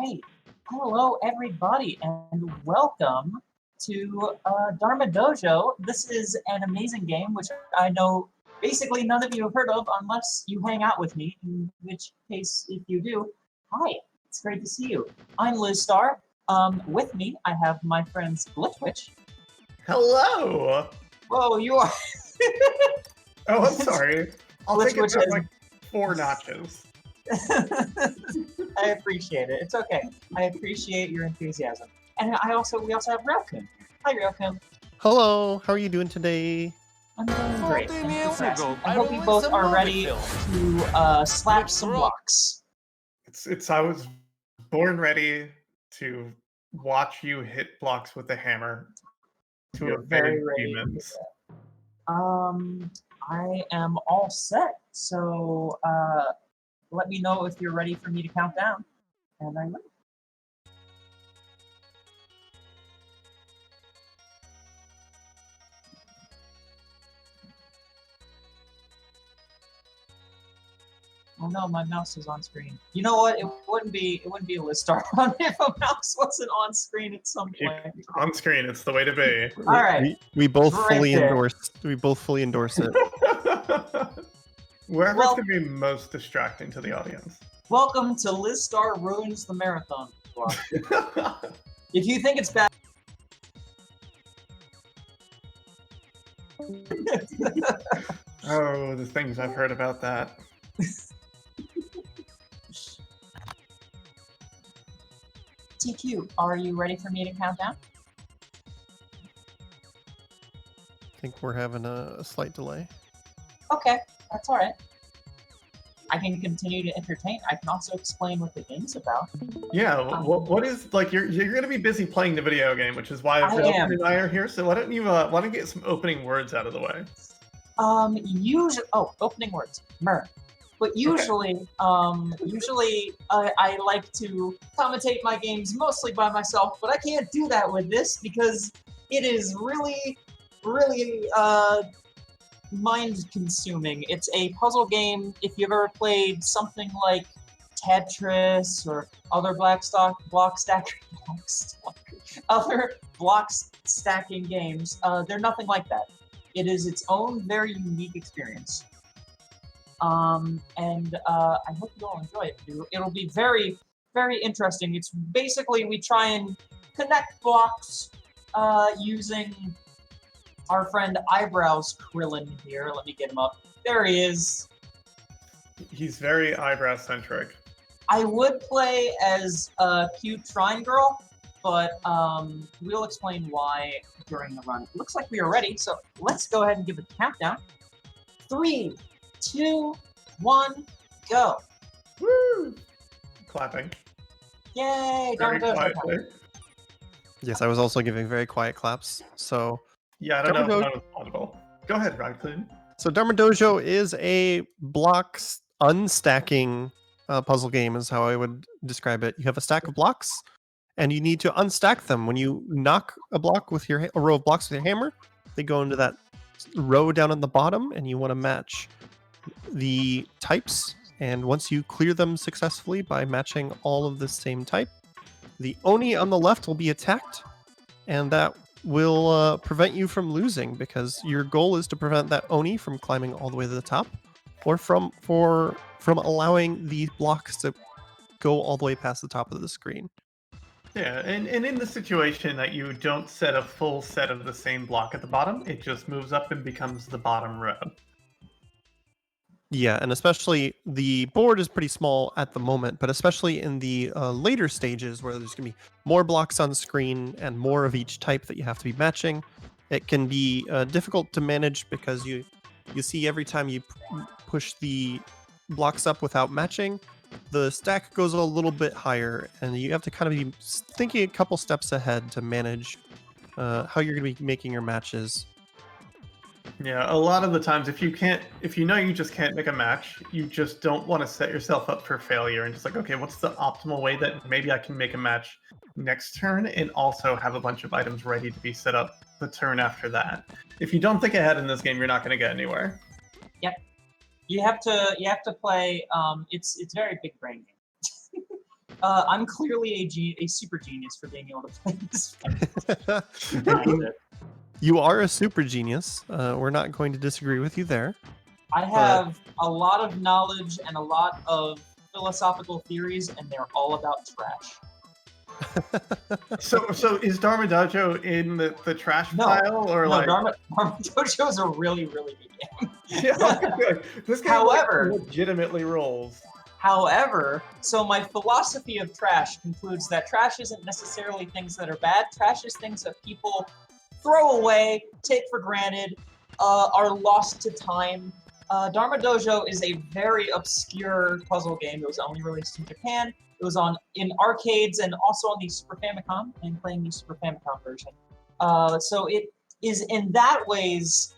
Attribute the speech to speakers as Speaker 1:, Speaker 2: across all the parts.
Speaker 1: Hey, hello everybody, and welcome to Dharma Dojo. This is an amazing game, which I know basically none of you have heard of unless you hang out with me, in which case, if you do, hi, it's great to see you. I'm Lizstar. With me, I have my friends Glitchwitch.
Speaker 2: Hello!
Speaker 1: Whoa, you are...
Speaker 2: Oh, I'm sorry. I'll take it
Speaker 1: Glitchwitch
Speaker 2: down like 4 notches.
Speaker 1: I appreciate it. It's okay. I appreciate your enthusiasm. And we also have Railcoon. Hi, Railcoon.
Speaker 3: Hello, how are you doing today?
Speaker 1: I'm doing great. Thank you for asking. I hope you both are ready to slap some blocks.
Speaker 2: I was born ready to watch you hit blocks with a hammer to
Speaker 1: You're very ready to do that. I am all set. So let me know if you're ready for me to count down, and I will. Oh no, my mouse is on screen. You know what? It wouldn't be a Lizstar run if a mouse wasn't on screen at some point.
Speaker 2: On screen, it's the way to be.
Speaker 1: All right.
Speaker 3: We both
Speaker 1: Right
Speaker 3: fully
Speaker 1: there.
Speaker 3: endorse. We both fully endorse it.
Speaker 2: Wherever it's going to be most distracting to the audience.
Speaker 1: Welcome to Lizstar Ruins the Marathon Club. If you think it's bad...
Speaker 2: Oh, the things I've heard about that.
Speaker 1: TQ, are you ready for me to count down?
Speaker 3: I think we're having a slight delay.
Speaker 1: Okay, that's all right. I can continue to entertain. I can also explain what the game's about.
Speaker 2: Yeah, what is, like, you're going to be busy playing the video game, which is why Railcoon and I are here. So why don't you get some opening words out of the way?
Speaker 1: Opening words. But usually, okay. I like to commentate my games mostly by myself, but I can't do that with this because it is really, really mind-consuming. It's a puzzle game. If you've ever played something like Tetris or other other block stacking games, they're nothing like that. It is its own very unique experience. I hope you all enjoy it. It'll be very, very interesting. It's basically, we try and connect blocks using our friend Eyebrows Krillin here. Let me get him up. There he is.
Speaker 2: He's very eyebrow-centric.
Speaker 1: I would play as a cute Shrine Girl, but we'll explain why during the run. It looks like we are ready, so let's go ahead and give a countdown. 3, 2, 1, go.
Speaker 2: Woo! Clapping.
Speaker 1: Yay!
Speaker 2: Very quietly.
Speaker 3: Yes, I was also giving very quiet claps. So
Speaker 2: yeah, I don't know if that was audible. Go ahead, Ragnarok.
Speaker 3: So Dharma Dojo is a block unstacking puzzle game, is how I would describe it. You have a stack of blocks, and you need to unstack them. When you knock a block with a row of blocks with your hammer, they go into that row down on the bottom, and you want to match the types. And once you clear them successfully by matching all of the same type, the Oni on the left will be attacked, and that will prevent you from losing, because your goal is to prevent that Oni from climbing all the way to the top, or from allowing these blocks to go all the way past the top of the screen.
Speaker 2: Yeah, and in the situation that you don't set a full set of the same block at the bottom, it just moves up and becomes the bottom row.
Speaker 3: Yeah, and especially the board is pretty small at the moment, but especially in the later stages where there's going to be more blocks on screen and more of each type that you have to be matching, it can be difficult to manage, because you see every time you push the blocks up without matching, the stack goes a little bit higher, and you have to kind of be thinking a couple steps ahead to manage how you're going to be making your matches.
Speaker 2: Yeah, a lot of the times, if you know you just can't make a match, you just don't want to set yourself up for failure, and just like, okay, what's the optimal way that maybe I can make a match next turn and also have a bunch of items ready to be set up the turn after that. If you don't think ahead in this game, you're not going to get anywhere.
Speaker 1: Yep. You have to play, it's very big brain game. I'm clearly a super genius for being able to play this game.
Speaker 3: You are a super genius. We're not going to disagree with you there.
Speaker 1: I have a lot of knowledge and a lot of philosophical theories, and they're all about trash.
Speaker 2: So is Dharma Doujou in the trash pile, or
Speaker 1: no,
Speaker 2: like?
Speaker 1: Dharma Doujou is a really, really good game.
Speaker 2: Yeah, this game
Speaker 1: However,
Speaker 2: legitimately rolls.
Speaker 1: However, so my philosophy of trash concludes that trash isn't necessarily things that are bad. Trash is things that people throw away, take for granted, are lost to time. Dharma Doujou is a very obscure puzzle game. It was only released in Japan. It was in arcades and also on the Super Famicom. I'm playing the Super Famicom version. So it is in that ways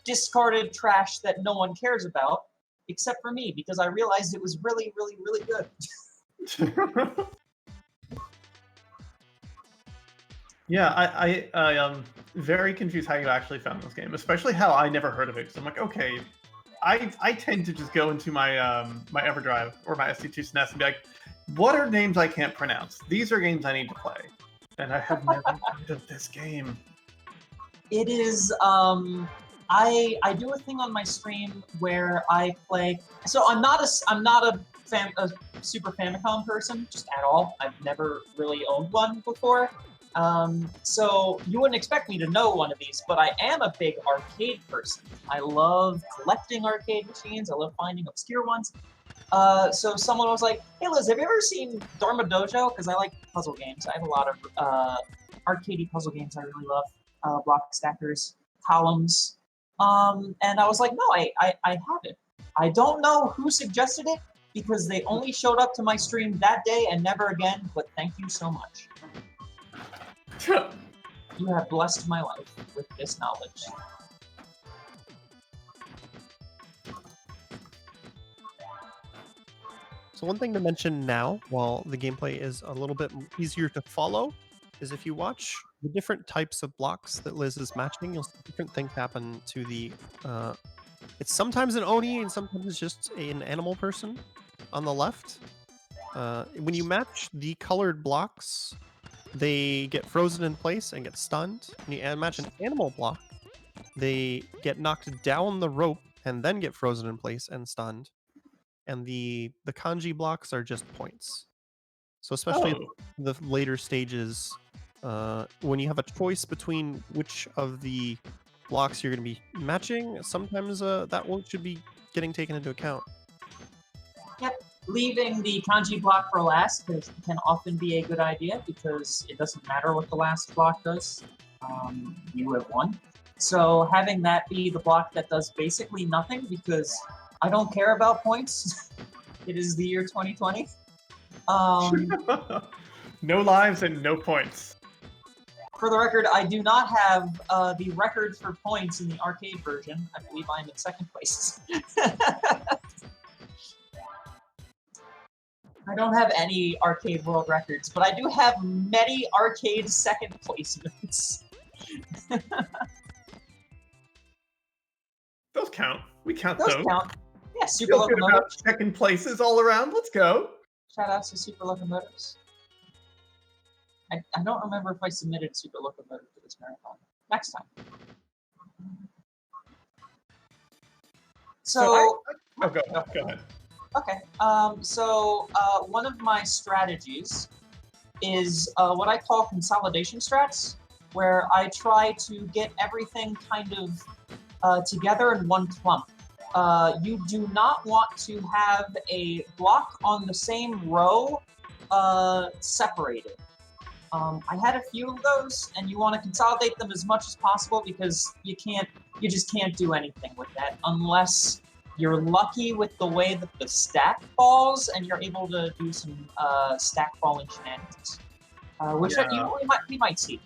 Speaker 1: discarded trash that no one cares about, except for me, because I realized it was really, really, really good.
Speaker 2: Yeah, I very confused how you actually found this game, especially how I never heard of it. So I'm like, okay, I tend to just go into my my EverDrive or my SC2 SNES and be like, what are names I can't pronounce? These are games I need to play, and I have never heard of this game.
Speaker 1: It is. I do a thing on my stream where I play. So I'm not a Super Famicom person, just at all. I've never really owned one before. So you wouldn't expect me to know one of these, but I am a big arcade person. I love collecting arcade machines. I love finding obscure ones. So someone was like, "Hey Liz, have you ever seen Dharma Doujou?" Because I like puzzle games. I have a lot of arcadey puzzle games I really love. Block stackers, columns. And I was like, no, I haven't. I don't know who suggested it, because they only showed up to my stream that day and never again, but thank you so much. You have blessed my life with this knowledge.
Speaker 3: So one thing to mention now, while the gameplay is a little bit easier to follow, is if you watch the different types of blocks that Liz is matching, you'll see different things happen to the... it's sometimes an Oni and sometimes it's just an animal person on the left. When you match the colored blocks, they get frozen in place and get stunned. When you match an animal block, they get knocked down the rope and then get frozen in place and stunned. And the kanji blocks are just points. So especially the later stages, when you have a choice between which of the blocks you're going to be matching, sometimes that one should be getting taken into account.
Speaker 1: Yep, leaving the kanji block for last can often be a good idea, because it doesn't matter what the last block does. You have won. So having that be the block that does basically nothing, because I don't care about points. It is the year 2020.
Speaker 2: No lives and no points.
Speaker 1: For the record, I do not have the record for points in the arcade version. I believe I'm in second place. I don't have any arcade world records, but I do have many arcade second placements.
Speaker 2: Those count. We count
Speaker 1: those.
Speaker 2: Those
Speaker 1: Count. Yeah, Super Locomotives.
Speaker 2: Second places all around. Let's go.
Speaker 1: Shout out to Super Locomotives. I don't remember if I submitted Super Locomotive for this marathon. Next time. So
Speaker 2: go ahead.
Speaker 1: Okay. So one of my strategies is what I call consolidation strats, where I try to get everything kind of together in one clump. You do not want to have a block on the same row separated. I had a few of those, and you want to consolidate them as much as possible, because you just can't do anything with that unless you're lucky with the way that the stack falls, and you're able to do some stack falling shenanigans, which we might see.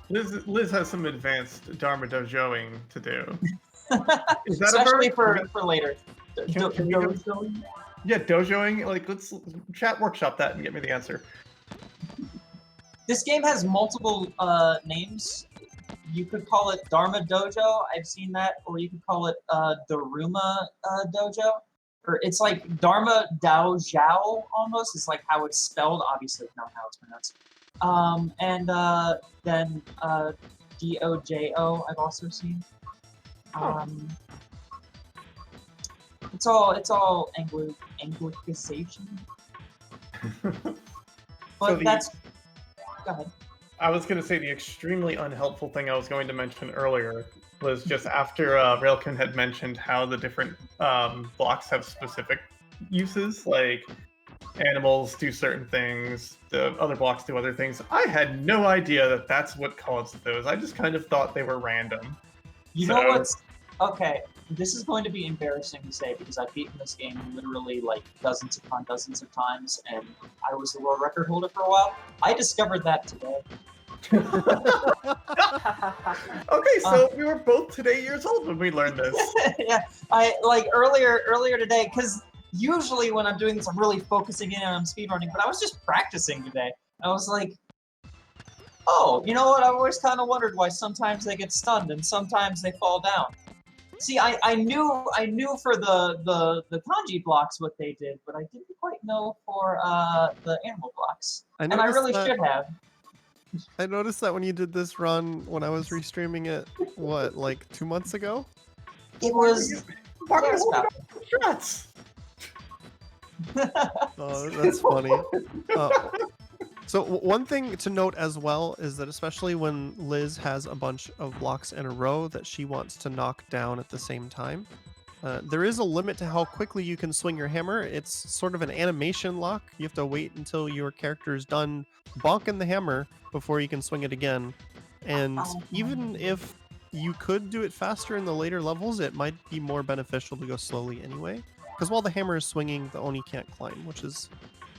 Speaker 2: Liz has some advanced Dharma Doujouing to do. Is that
Speaker 1: especially for later?
Speaker 2: Yeah, Dojoing. Like, let's chat workshop that and get me the answer.
Speaker 1: This game has multiple names. You could call it Dharma Doujou. I've seen that, or you could call it Daruma Dojo. or it's like Dharma Doujou almost. It's like how it's spelled, obviously not how it's pronounced. And then Dojo I've also seen. It's all Anglicization. But
Speaker 2: So
Speaker 1: that's go ahead.
Speaker 2: I was going to say the extremely unhelpful thing I was going to mention earlier was just after Railkin had mentioned how the different blocks have specific uses, like animals do certain things, the other blocks do other things. I had no idea that that's what caused those. I just kind of thought they were random.
Speaker 1: You know what's okay? This is going to be embarrassing to say because I've beaten this game literally like dozens upon dozens of times, and I was the world record holder for a while. I discovered that today.
Speaker 2: Okay, so we were both today years old when we learned this.
Speaker 1: Yeah, I like earlier today because usually when I'm doing this, I'm really focusing in on speedrunning, but I was just practicing today. I was like, oh, you know what? I've always kind of wondered why sometimes they get stunned and sometimes they fall down. See, I knew for the kanji blocks what they did, but I didn't quite know for the animal blocks, and I really should have.
Speaker 3: I noticed that when you did this run, when I was restreaming it, what, like 2 months ago?
Speaker 1: It was.
Speaker 2: Shots.
Speaker 3: Oh, that's funny. So one thing to note as well is that especially when Liz has a bunch of blocks in a row that she wants to knock down at the same time, there is a limit to how quickly you can swing your hammer. It's sort of an animation lock. You have to wait until your character is done bonking the hammer before you can swing it again. And even if you could do it faster in the later levels, it might be more beneficial to go slowly anyway. Because while the hammer is swinging, the Oni can't climb, which is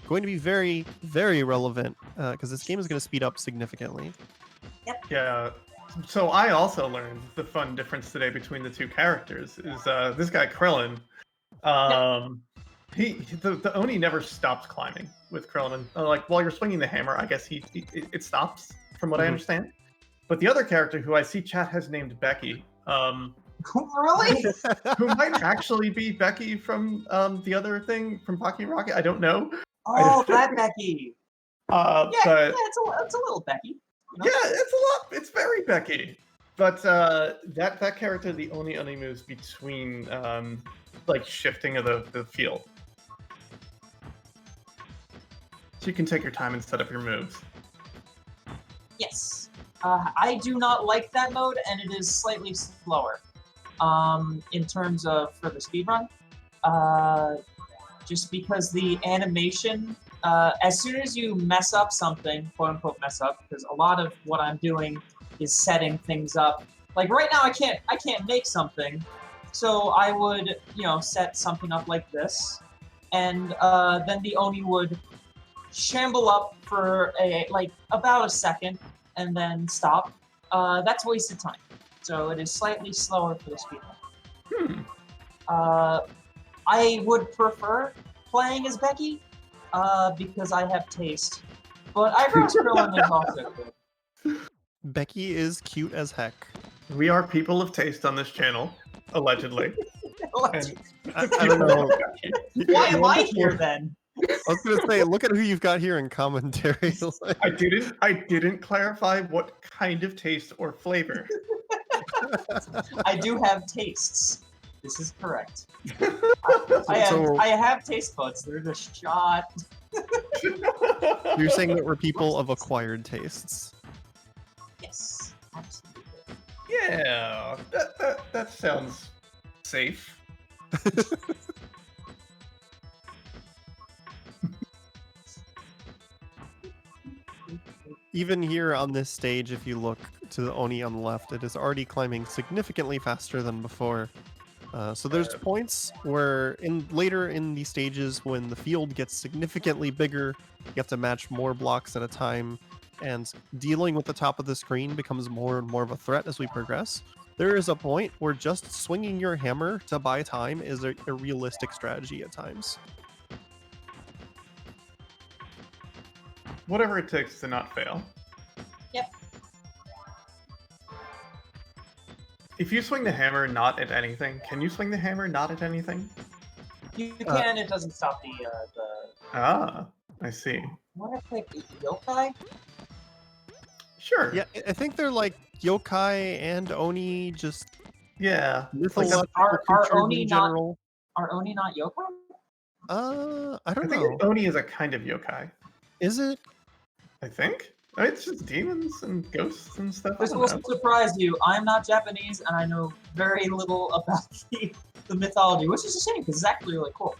Speaker 3: going to be very, very relevant because this game is going to speed up significantly.
Speaker 1: Yep.
Speaker 2: Yeah. So I also learned the fun difference today between the two characters is this guy Krillin. The Oni never stops climbing with Krillin. Like while you're swinging the hammer, I guess it stops from what I understand. But the other character who I see chat has named Becky.
Speaker 1: Really?
Speaker 2: Who might actually be Becky from the other thing from Pocky Rocket? I don't know.
Speaker 1: Oh, that Becky.
Speaker 2: But
Speaker 1: it's a little Becky. You know?
Speaker 2: Yeah, it's a lot. It's very Becky. But that character, the only moves between like shifting of the field. So you can take your time and set up your moves.
Speaker 1: Yes. I do not like that mode, and it is slightly slower. In terms of for the speedrun. Just because the animation, as soon as you mess up something, quote unquote mess up, because a lot of what I'm doing is setting things up. Like right now, I can't make something, so I would, set something up like this, and then the Oni would shamble up for about a second, and then stop. That's wasted time. So it is slightly slower for the speedrun. I would prefer playing as Becky, because I have taste. But Eyebrows Krillin is also good.
Speaker 3: Becky is cute as heck.
Speaker 2: We are people of taste on this channel, allegedly.
Speaker 3: I don't know.
Speaker 1: Why am I here then?
Speaker 3: I was gonna say, look at who you've got here in commentary.
Speaker 2: I didn't clarify what kind of taste or flavor.
Speaker 1: I do have tastes. This is correct. I have taste buds. They're just shot.
Speaker 3: You're saying that we're people of acquired tastes.
Speaker 1: Yes, absolutely.
Speaker 2: Yeah, that sounds safe.
Speaker 3: Even here on this stage, if you look to the Oni on the left, it is already climbing significantly faster than before. So there's points where later in the stages when the field gets significantly bigger, you have to match more blocks at a time, and dealing with the top of the screen becomes more and more of a threat as we progress. There is a point where just swinging your hammer to buy time is a realistic strategy at times.
Speaker 2: Whatever it takes to not fail.
Speaker 1: Yep.
Speaker 2: If you swing the hammer not at anything, can you swing the hammer not at anything?
Speaker 1: You can. It doesn't stop the.
Speaker 2: Ah, I see.
Speaker 1: What if they yokai?
Speaker 2: Sure.
Speaker 3: Yeah, I think they're like yokai and oni, just
Speaker 2: Yeah.
Speaker 3: mythological
Speaker 1: Are
Speaker 3: creatures
Speaker 1: oni
Speaker 3: in
Speaker 1: not-
Speaker 3: general.
Speaker 1: Are oni not yokai?
Speaker 3: I
Speaker 2: I
Speaker 3: don't
Speaker 2: think
Speaker 3: know.
Speaker 2: Oni is a kind of yokai.
Speaker 3: Is it?
Speaker 2: I think. I mean, it's just demons and ghosts and stuff. I
Speaker 1: This
Speaker 2: don't
Speaker 1: will
Speaker 2: know.
Speaker 1: surprise you. I'm not Japanese, and I know very little about the mythology, which is a shame because it's actually really cool.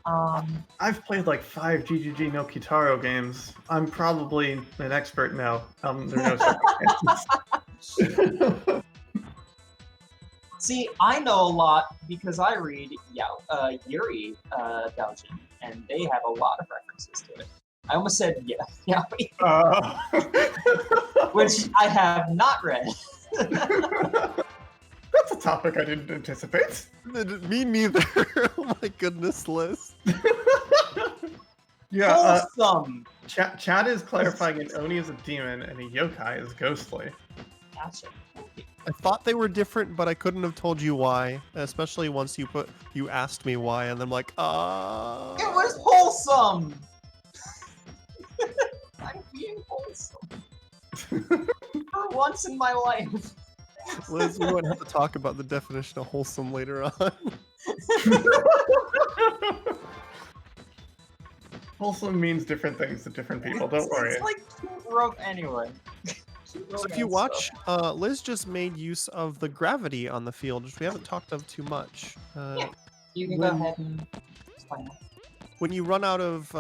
Speaker 2: I've played like 5 GGG no Kitaro games. I'm probably an expert now. There are no circumstances.
Speaker 1: See, I know a lot because I read Yuri Daojin, and they have a lot of references to it. I almost said yaoi, which I have not read.
Speaker 2: That's a topic I didn't anticipate.
Speaker 3: Me neither. Oh my goodness, Liz.
Speaker 2: Yeah,
Speaker 1: Wholesome.
Speaker 2: Chad is clarifying an Oni is a demon and a yokai is ghostly.
Speaker 1: Gotcha.
Speaker 3: I thought they were different, but I couldn't have told you why. Especially once you asked me why, and I'm like,
Speaker 1: It was wholesome. I'm being wholesome for once in my life.
Speaker 3: Liz, we won't have to talk about the definition of wholesome later on.
Speaker 2: Wholesome means different things to different people. Don't worry.
Speaker 1: It's like cute rope anyway.
Speaker 3: So if you watch, Liz just made use of the gravity on the field, which we haven't talked of too much.
Speaker 1: Yeah. You can go ahead and explain that.
Speaker 3: When you run out of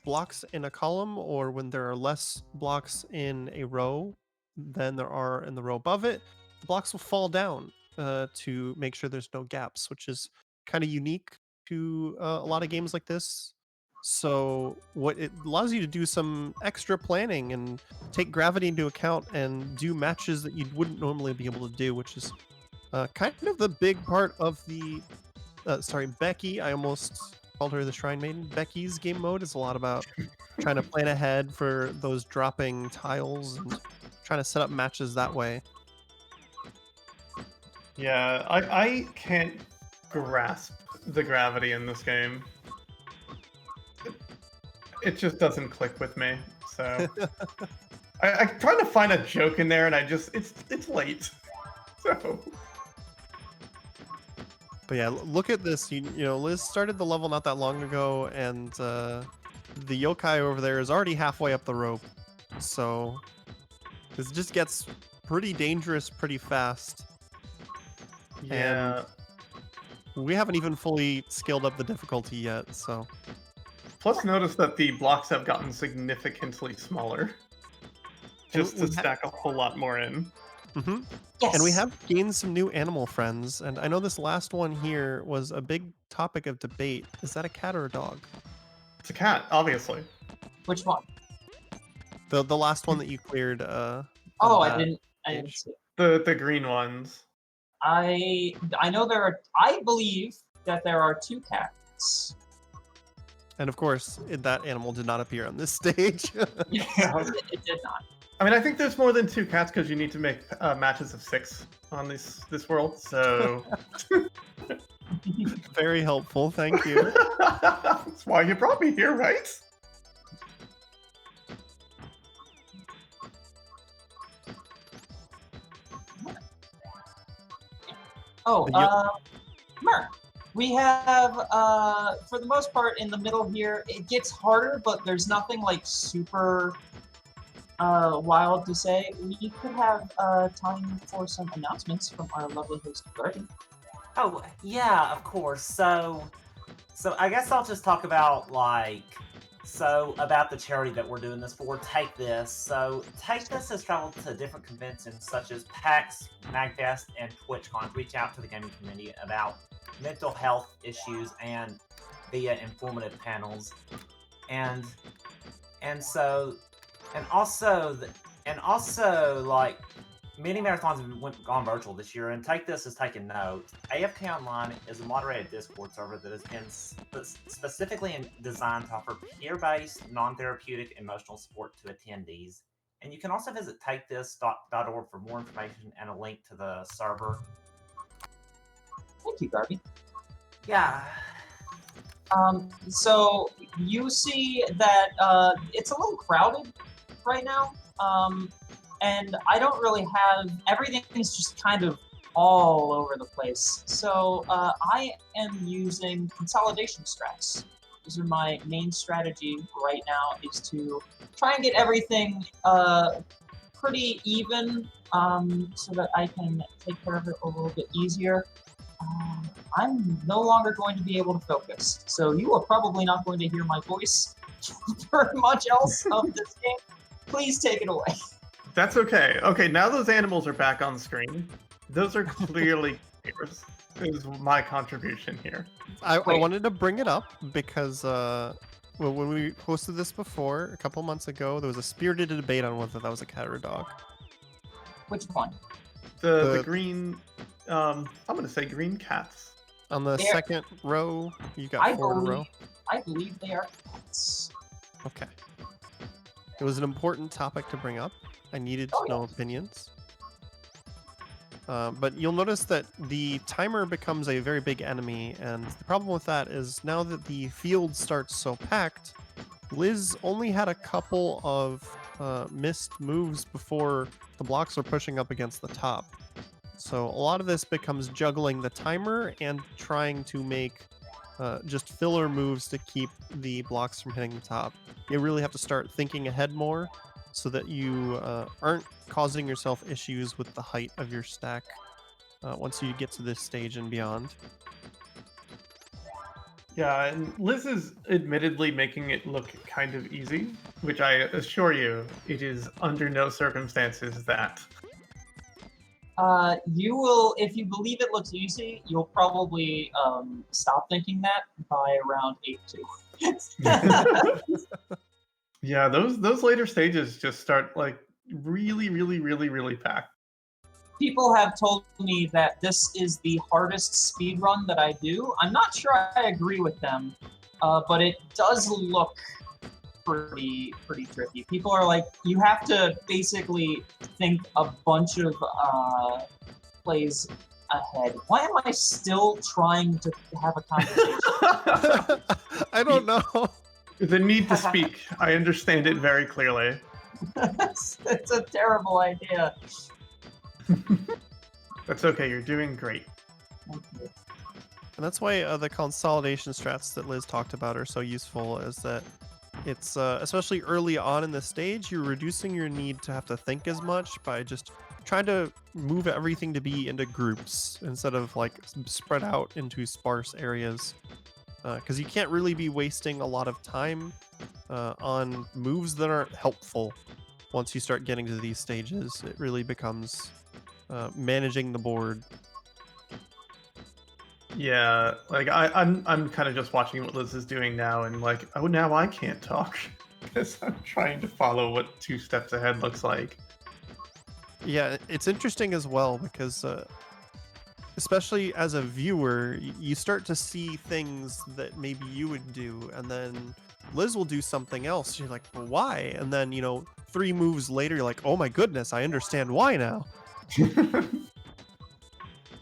Speaker 3: blocks in a column, or when there are less blocks in a row than there are in the row above it, the blocks will fall down to make sure there's no gaps, which is kind of unique to a lot of games like this. So what it allows you to do some extra planning and take gravity into account and do matches that you wouldn't normally be able to do, which is kind of the big part of the Becky. I almost called her the Shrine Maiden. Becky's game mode is a lot about trying to plan ahead for those dropping tiles and trying to set up matches that way.
Speaker 2: Yeah, I can't grasp the gravity in this game. It just doesn't click with me. So I'm trying to find a joke in there, and it's late. So.
Speaker 3: But yeah, look at this. You know, Liz started the level not that long ago, and the yokai over there is already halfway up the rope. So this just gets pretty dangerous pretty fast.
Speaker 2: Yeah.
Speaker 3: And we haven't even fully scaled up the difficulty yet, so.
Speaker 2: Plus, notice that the blocks have gotten significantly smaller. Just to stack a whole lot more in.
Speaker 3: Mm-hmm.
Speaker 1: Yes.
Speaker 3: And we have gained some new animal friends, and I know this last one here was a big topic of debate. Is that a cat or a dog?
Speaker 2: It's a cat, obviously.
Speaker 1: Which one?
Speaker 3: The last one that you cleared.
Speaker 1: I didn't see it.
Speaker 2: The green ones.
Speaker 1: I know I believe that there are 2 cats.
Speaker 3: And of course, that animal did not appear on this stage.
Speaker 2: Yeah.
Speaker 1: It did not.
Speaker 2: I mean, I think there's more than 2 cats because you need to make matches of 6 on this world. So
Speaker 3: Very helpful, thank you.
Speaker 2: That's why you brought me here, right?
Speaker 1: Merc. We have, for the most part, in the middle here, it gets harder, but there's nothing like super wild to say. We could have time for some announcements from our lovely host, Garden.
Speaker 4: Oh, yeah, of course. So I guess I'll just talk about, about the charity that we're doing this for, Take This. So Take This has traveled to different conventions such as PAX, MagFest, and TwitchCon to reach out to the gaming community about mental health issues and via informative panels. And also many marathons have gone virtual this year, and Take This has taken note. AFK Online is a moderated Discord server that has been specifically designed to offer peer-based, non-therapeutic emotional support to attendees. And you can also visit takethis.org for more information and a link to the server.
Speaker 1: Thank you, Garvey.
Speaker 4: Yeah.
Speaker 1: So you see that it's a little crowded right now, and I don't really have everything's just kind of all over the place. So I am using consolidation strats. These are my main strategy right now, is to try and get everything pretty even, so that I can take care of it a little bit easier. I'm no longer going to be able to focus, so you are probably not going to hear my voice for much else of this game. Please take it away.
Speaker 2: That's okay. Okay, now those animals are back on screen. Those are clearly yours. Is my contribution here.
Speaker 3: I
Speaker 1: Wait.
Speaker 3: wanted to bring it up because well, when we posted this before, a couple months ago, there was a spirited debate on whether that was a cat or a dog.
Speaker 1: Which one?
Speaker 2: The green, I'm gonna say green cats.
Speaker 3: On the
Speaker 1: There-
Speaker 3: second row, you got four in a row.
Speaker 1: I believe they are cats.
Speaker 3: Okay. It was an important topic to bring up. I needed to
Speaker 1: Oh,
Speaker 3: know
Speaker 1: yes.
Speaker 3: opinions. But you'll notice that the timer becomes a very big enemy, and the problem with that is now that the field starts so packed, Liz only had a couple of missed moves before the blocks are pushing up against the top. So a lot of this becomes juggling the timer and trying to make just filler moves to keep the blocks from hitting the top. You really have to start thinking ahead more so that you aren't causing yourself issues with the height of your stack once you get to this stage and beyond.
Speaker 2: Yeah, and Liz is admittedly making it look kind of easy, which I assure you, it is under no circumstances that.
Speaker 1: You will, if you believe it looks easy, you'll probably stop thinking that by around 8-2.
Speaker 2: Yeah, those later stages just start like really packed.
Speaker 1: People have told me that this is the hardest speed run that I do. I'm not sure I agree with them, but it does look pretty tricky. People are like, you have to basically think a bunch of plays ahead. Why am I still trying to have a conversation?
Speaker 3: I don't know.
Speaker 2: The need to speak, I understand it very clearly.
Speaker 1: it's a terrible idea.
Speaker 2: That's okay, you're doing great.
Speaker 1: Okay.
Speaker 3: And that's why the consolidation strats that Liz talked about are so useful, is that it's, especially early on in the stage, you're reducing your need to have to think as much by just trying to move everything to be into groups instead of like spread out into sparse areas. Because you can't really be wasting a lot of time on moves that aren't helpful once you start getting to these stages. It really becomes managing the board.
Speaker 2: Yeah, like I'm kind of just watching what Liz is doing now, and like, oh, now I can't talk because I'm trying to follow what 2 steps ahead looks like.
Speaker 3: Yeah, it's interesting as well because especially as a viewer, you start to see things that maybe you would do, and then Liz will do something else. You're like, well, why? And then, 3 moves later, you're like, oh my goodness, I understand why now.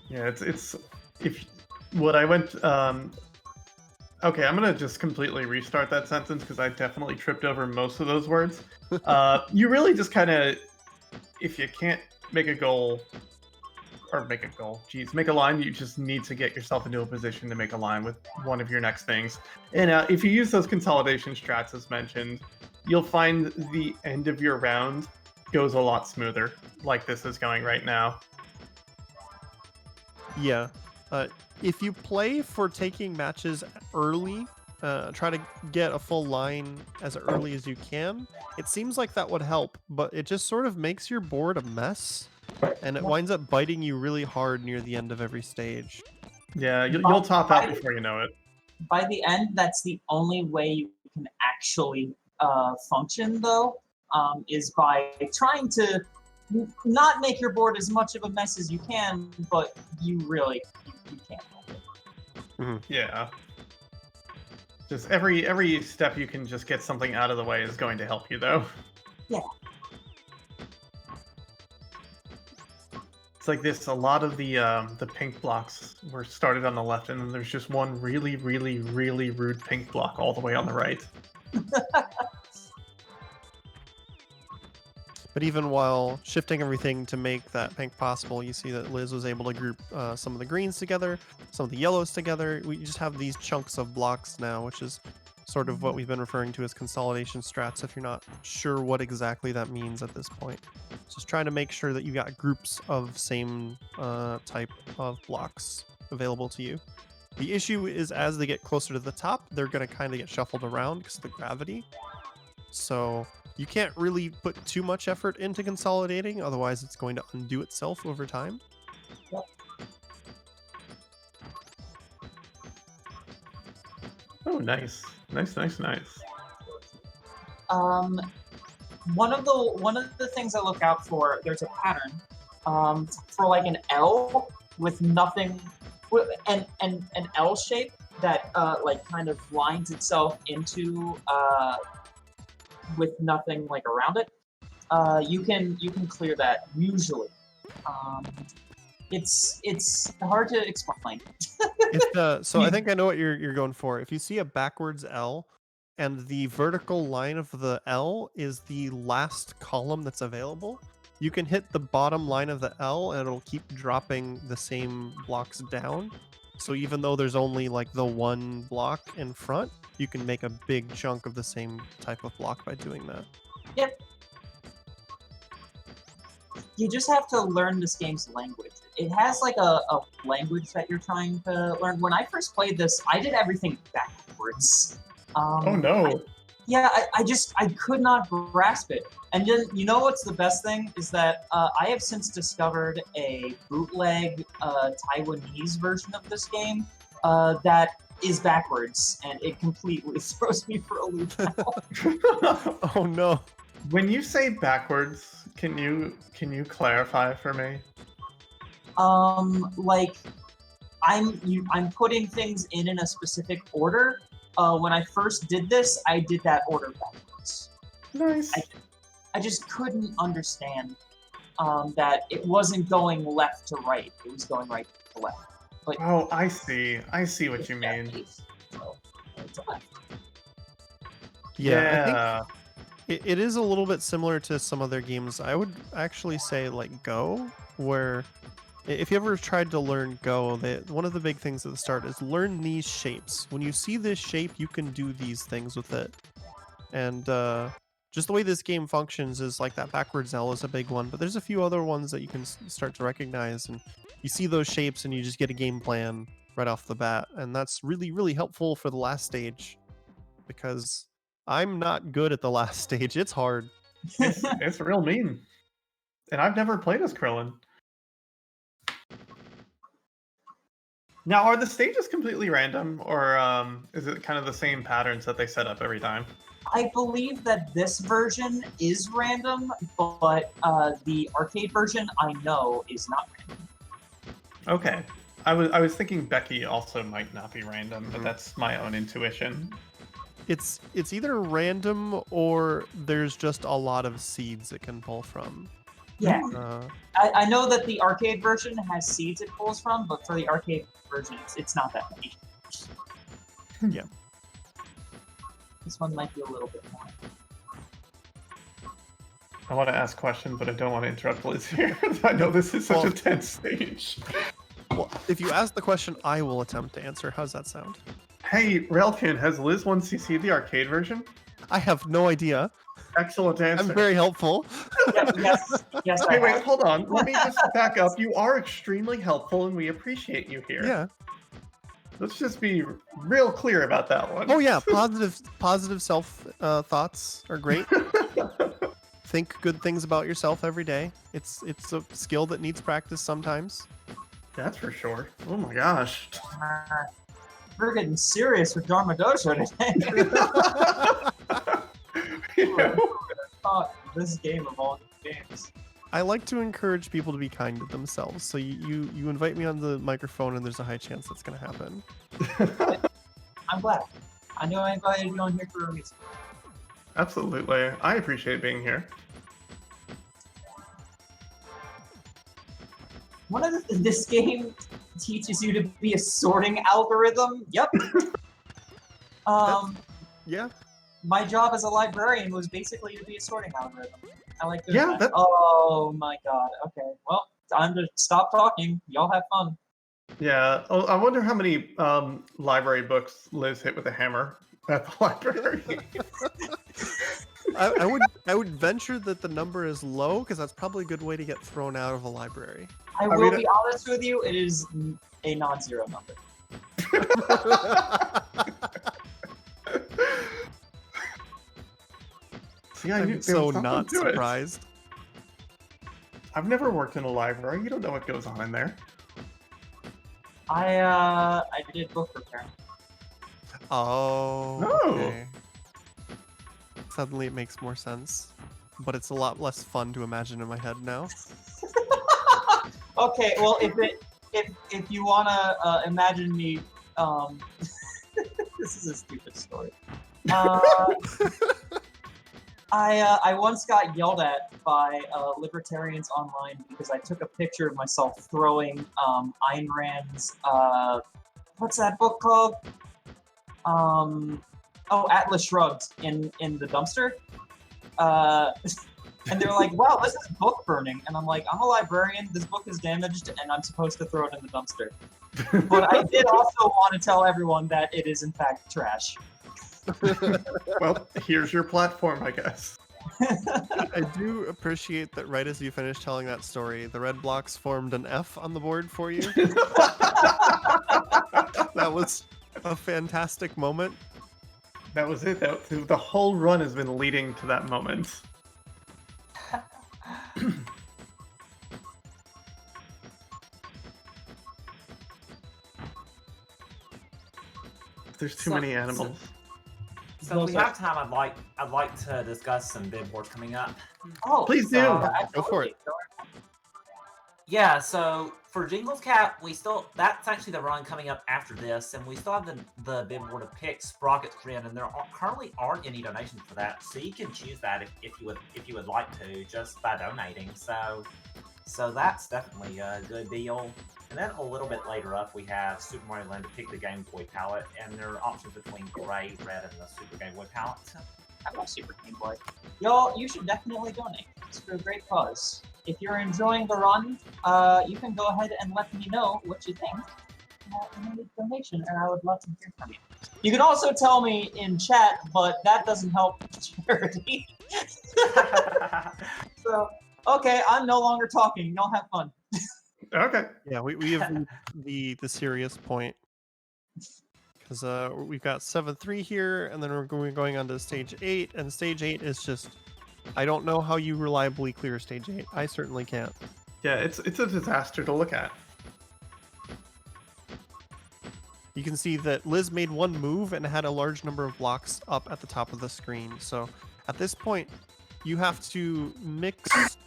Speaker 2: Yeah, it's if what I went okay, I'm gonna just completely restart that sentence because I definitely tripped over most of those words. You really just kind of, if you can't make a goal, make a line, you just need to get yourself into a position to make a line with one of your next things. And if you use those consolidation strats as mentioned, you'll find the end of your round goes a lot smoother, like this is going right now.
Speaker 3: Yeah. If you play for taking matches early, try to get a full line as early as you can. It seems like that would help, but it just sort of makes your board a mess, and it winds up biting you really hard near the end of every stage.
Speaker 2: Yeah, you'll top out before you know it.
Speaker 1: By the end, that's the only way you can actually function, though, is by trying to not make your board as much of a mess as you can, but you really you can't help it.
Speaker 2: Yeah. Just every step you can just get something out of the way is going to help you, though.
Speaker 1: Yeah.
Speaker 2: It's like this. A lot of the pink blocks were started on the left, and then there's just one really, really, really rude pink block all the way on the right.
Speaker 3: But even while shifting everything to make that pink possible, you see that Liz was able to group some of the greens together, some of the yellows together. We just have these chunks of blocks now, which is sort of what we've been referring to as consolidation strats, if you're not sure what exactly that means at this point. Just trying to make sure that you've got groups of same type of blocks available to you. The issue is as they get closer to the top, they're going to kind of get shuffled around because of the gravity. So you can't really put too much effort into consolidating, otherwise it's going to undo itself over time.
Speaker 1: Yep.
Speaker 2: Oh, nice. Nice.
Speaker 1: One of the things I look out for, there's a pattern for like an L with nothing, and an L shape that like kind of lines itself into with nothing like around it. You can clear that usually. It's hard to explain.
Speaker 3: So I think I know what you're going for. If you see a backwards L and the vertical line of the L is the last column that's available, you can hit the bottom line of the L and it'll keep dropping the same blocks down. So even though there's only like the one block in front, you can make a big chunk of the same type of block by doing that.
Speaker 1: Yep. You just have to learn this game's language. It has like a language that you're trying to learn. When I first played this, I did everything backwards.
Speaker 2: Oh no.
Speaker 1: I could not grasp it. And then, you know what's the best thing? Is that I have since discovered a bootleg Taiwanese version of this game that is backwards, and it completely throws me for a loop now.
Speaker 3: Oh no.
Speaker 2: When you say backwards, can you clarify for me?
Speaker 1: Like, I'm putting things in a specific order. When I first did this, I did that order backwards.
Speaker 2: Nice.
Speaker 1: I just couldn't understand that it wasn't going left to right. It was going right to left. But
Speaker 2: Oh, I see. I see what you mean.
Speaker 1: So, it's left.
Speaker 3: Yeah. I think it is a little bit similar to some other games. I would actually say like Go, where if you ever tried to learn Go, one of the big things at the start is learn these shapes. When you see this shape, you can do these things with it. And just the way this game functions is like that backwards L is a big one, but there's a few other ones that you can start to recognize, and you see those shapes and you just get a game plan right off the bat. And that's really, really helpful for the last stage, because I'm not good at the last stage. It's hard.
Speaker 2: It's real mean. And I've never played as Krillin. Now, are the stages completely random, or is it kind of the same patterns that they set up every time?
Speaker 1: I believe that this version is random, but the arcade version I know is not random.
Speaker 2: Okay. I was thinking Becky also might not be random, but that's my own intuition.
Speaker 3: It's either random or there's just a lot of seeds it can pull from.
Speaker 1: Yeah. I know that the arcade version has seeds it pulls from, but for the arcade version, it's not that many.
Speaker 3: Yeah.
Speaker 1: This one might be a little bit more.
Speaker 2: I want to ask questions, but I don't want to interrupt Liz here. I know this is such a tense stage.
Speaker 3: Well, if you ask the question, I will attempt to answer. How's that sound?
Speaker 2: Hey, Railkin, has Liz 1cc the arcade version?
Speaker 3: I have no idea.
Speaker 2: Excellent answer.
Speaker 3: I'm very helpful.
Speaker 1: Yes.
Speaker 2: Okay, wait, hold on. Let me just back up. You are extremely helpful, and we appreciate you here.
Speaker 3: Yeah.
Speaker 2: Let's just be real clear about that one.
Speaker 3: Oh yeah, positive self thoughts are great. Think good things about yourself every day. It's a skill that needs practice sometimes.
Speaker 2: That's for sure. Oh my gosh.
Speaker 1: We're getting serious with Dharma Doujou today.
Speaker 2: Yeah.
Speaker 1: Thought this game of all games.
Speaker 3: I like to encourage people to be kind to themselves. So you invite me on the microphone, and there's a high chance that's going to happen.
Speaker 1: I'm glad. I know I invited you on here for a reason.
Speaker 2: Absolutely. I appreciate being here.
Speaker 1: This game teaches you to be a sorting algorithm. Yep.
Speaker 3: Yeah.
Speaker 1: My job as a librarian was basically to be a sorting algorithm. I like doing
Speaker 2: Yeah,
Speaker 1: that. Oh my god. Okay. Well, time to stop talking. Y'all have fun.
Speaker 2: Yeah. Oh, I wonder how many library books Liz hit with a hammer at the library.
Speaker 3: I would venture that the number is low because that's probably a good way to get thrown out of a library.
Speaker 1: I will be honest with you. It is a non-zero number.
Speaker 2: See, I knew
Speaker 3: I'm
Speaker 2: there was
Speaker 3: so
Speaker 2: something
Speaker 3: not
Speaker 2: to it.
Speaker 3: surprised.
Speaker 2: I've never worked in a library. You don't know what goes on in there.
Speaker 1: I did book repair.
Speaker 3: Oh.
Speaker 2: No.
Speaker 3: Okay. Suddenly it makes more sense, but it's a lot less fun to imagine in my head now.
Speaker 1: Okay, well, if you wanna imagine me, this is a stupid story. I once got yelled at by libertarians online because I took a picture of myself throwing Ayn Rand's what's that book called? Atlas Shrugged in the dumpster. And they're like, wow, this is book burning. And I'm like, I'm a librarian, this book is damaged, and I'm supposed to throw it in the dumpster. But I did also want to tell everyone that it is in fact trash.
Speaker 2: Well, here's your platform, I guess.
Speaker 3: I do appreciate that right as you finished telling that story, the red blocks formed an F on the board for you. That was a fantastic moment.
Speaker 2: That was it. The whole run has been leading to that moment. There's too many animals.
Speaker 4: So if we have time, I'd like to discuss some bid wars coming up.
Speaker 1: Oh,
Speaker 2: Please do.
Speaker 3: Go for it.
Speaker 4: Yeah, so for Jingles Cap, that's actually the run coming up after this, and we still have the bid board to pick Sprocket's Trend, and there currently aren't any donations for that, so you can choose that if you would like to just by donating. So that's definitely a good deal. And then a little bit later up, we have Super Mario Land to pick the Game Boy palette, and there are options between gray, red, and the Super Game Boy palette.
Speaker 1: I love Super Game Boy. Y'all, you should definitely donate. It's for a great cause. If you're enjoying the run, you can go ahead and let me know what you think in a donation, and I would love to hear from you. You can also tell me in chat, but that doesn't help charity. So, okay, I'm no longer talking. Y'all have fun.
Speaker 2: Okay.
Speaker 3: Yeah, we have the serious point. Because we've got 7-3 here, and then we're going on to stage 8, and stage 8 is just... I don't know how you reliably clear stage 8. I certainly can't.
Speaker 2: Yeah, it's a disaster to look at.
Speaker 3: You can see that Liz made one move and had a large number of blocks up at the top of the screen. So at this point, you have to mix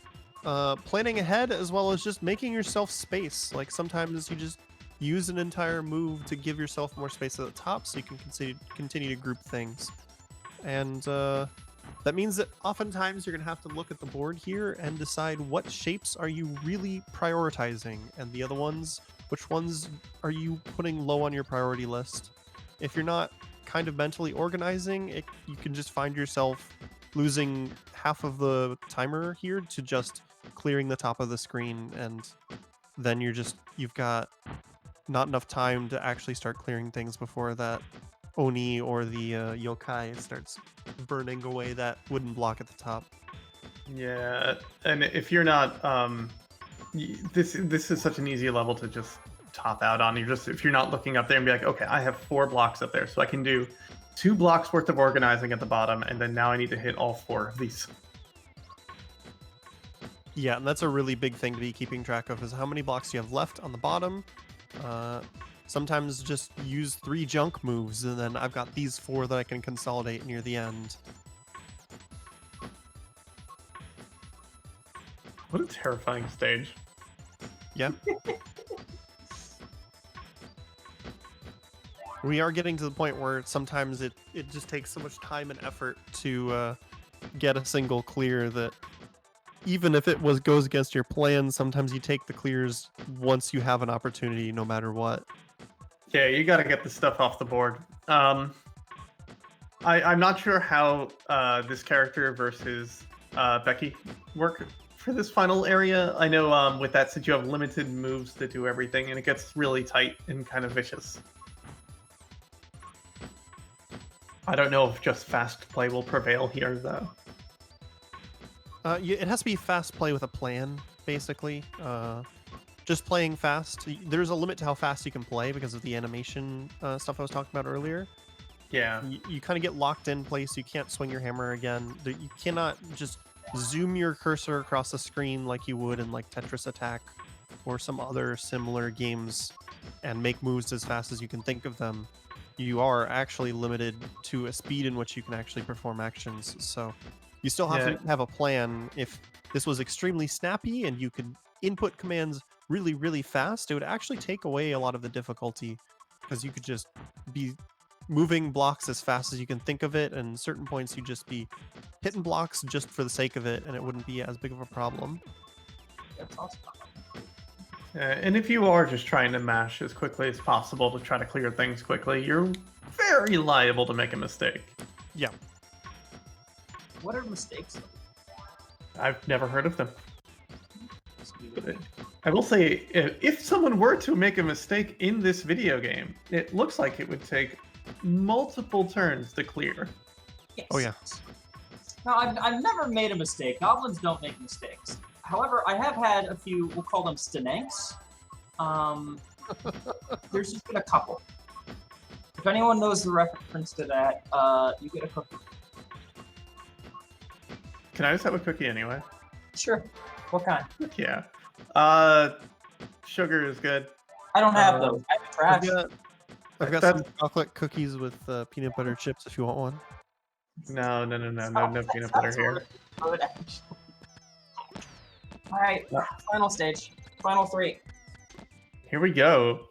Speaker 3: planning ahead as well as just making yourself space. Like sometimes you just use an entire move to give yourself more space at the top so you can continue to group things. And that means that oftentimes you're going to have to look at the board here and decide what shapes are you really prioritizing, and the other ones, which ones are you putting low on your priority list. If you're not kind of mentally organizing, you can just find yourself losing half of the timer here to just clearing the top of the screen, and then you've got not enough time to actually start clearing things before that Oni or the yokai starts burning away that wooden block at the top.
Speaker 2: Yeah, and if you're not, this is such an easy level to just top out on. If you're not looking up there and be like, okay, I have 4 blocks up there, so I can do 2 blocks worth of organizing at the bottom, and then now I need to hit all 4 of these.
Speaker 3: Yeah, and that's a really big thing to be keeping track of, is how many blocks you have left on the bottom. Sometimes just use 3 junk moves, and then I've got these 4 that I can consolidate near the end.
Speaker 2: What a terrifying stage.
Speaker 3: Yeah. We are getting to the point where sometimes it just takes so much time and effort to get a single clear that even if it goes against your plan, sometimes you take the clears once you have an opportunity, no matter what.
Speaker 2: Yeah, you got to get the stuff off the board. I'm not sure how this character versus Becky work for this final area. I know with that, since you have limited moves to do everything, and it gets really tight and kind of vicious. I don't know if just fast play will prevail here, though.
Speaker 3: It has to be fast play with a plan, basically. Just playing fast. There's a limit to how fast you can play because of the animation stuff I was talking about earlier.
Speaker 2: Yeah.
Speaker 3: You kind of get locked in place. You can't swing your hammer again. You cannot just zoom your cursor across the screen like you would in like Tetris Attack or some other similar games and make moves as fast as you can think of them. You are actually limited to a speed in which you can actually perform actions. So you still have to have a plan. If this was extremely snappy and you could input commands really, really fast, it would actually take away a lot of the difficulty because you could just be moving blocks as fast as you can think of it, and certain points you'd just be hitting blocks just for the sake of it, and it wouldn't be as big of a problem.
Speaker 1: That's awesome.
Speaker 2: And if you are just trying to mash as quickly as possible to try to clear things quickly, you're very liable to make a mistake.
Speaker 3: Yeah.
Speaker 1: What are mistakes?
Speaker 2: I've never heard of them. I will say, if someone were to make a mistake in this video game, it looks like it would take multiple turns to clear.
Speaker 1: Yes.
Speaker 3: Oh, yeah.
Speaker 1: Now, I've never made a mistake. Goblins don't make mistakes. However, I have had a few, we'll call them stenanks. There's just been a couple. If anyone knows the reference to that, you get a cookie.
Speaker 2: Can I just have a cookie anyway?
Speaker 1: Sure. What kind?
Speaker 2: Yeah. Sugar is good.
Speaker 1: I don't have those. I have trash.
Speaker 3: I've got some chocolate cookies with peanut butter chips if you want one.
Speaker 2: No peanut butter here.
Speaker 1: Good, actually. All right, final stage, final 3.
Speaker 2: Here we go.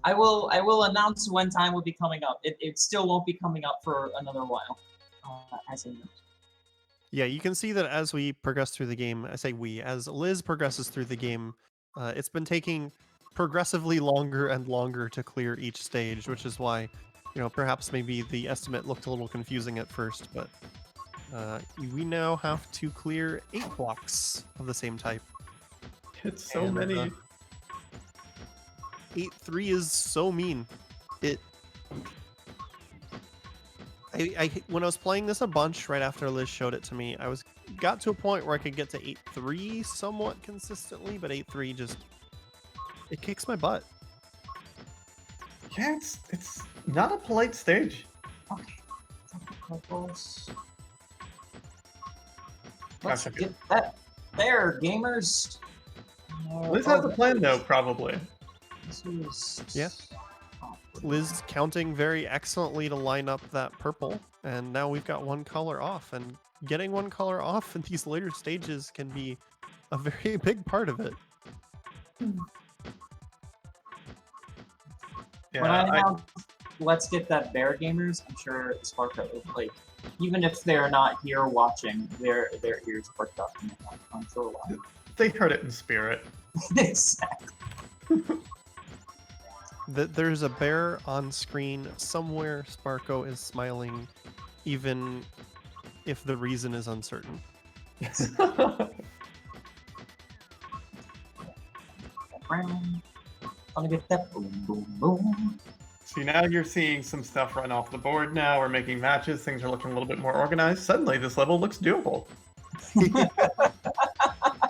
Speaker 1: I will announce when time will be coming up. It still won't be coming up for another while. As in.
Speaker 3: Yeah, you can see that as we progress through the game, I say we, as Liz progresses through the game, it's been taking progressively longer and longer to clear each stage, which is why, perhaps maybe the estimate looked a little confusing at first, but we now have to clear 8 blocks of the same type.
Speaker 2: It's so many.
Speaker 3: 8-3 is so mean. When I was playing this a bunch right after Liz showed it to me, I got to a point where I could get to 8-3 somewhat consistently, but 8-3 just it kicks my butt.
Speaker 2: Yeah, it's not a polite stage.
Speaker 1: Okay. Let's get that there, gamers.
Speaker 2: Liz has a plan though, probably.
Speaker 3: Yeah. Liz counting very excellently to line up that purple, and now we've got one color off, and getting one color off in these later stages can be a very big part of it.
Speaker 1: Yeah, when I announced, let's get that bear, gamers, I'm sure Sparko, like, even if they're not here watching, their ears perked up. I'm sure why.
Speaker 2: They heard it in spirit.
Speaker 1: Exactly.
Speaker 3: There's a bear on screen somewhere. Sparko is smiling, even if the reason is uncertain.
Speaker 1: Gonna get that boom, boom, boom.
Speaker 2: See, now you're seeing some stuff run off the board now. We're making matches. Things are looking a little bit more organized. Suddenly, this level looks doable.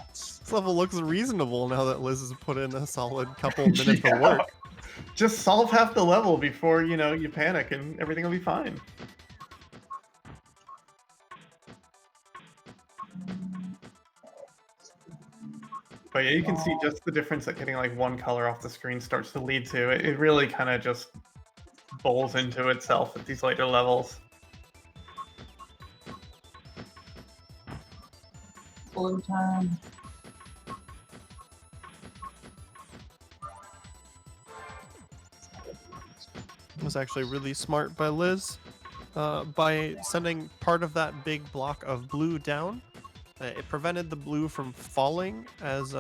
Speaker 3: This level looks reasonable now that Liz has put in a solid couple minutes of work.
Speaker 2: Just solve half the level before, you panic and everything will be fine. But yeah, you can see just the difference that getting like one color off the screen starts to lead to. It really kind of just bowls into itself at these later levels.
Speaker 1: Blue time.
Speaker 3: It was actually really smart by Liz. By sending part of that big block of blue down, It prevented the blue from falling as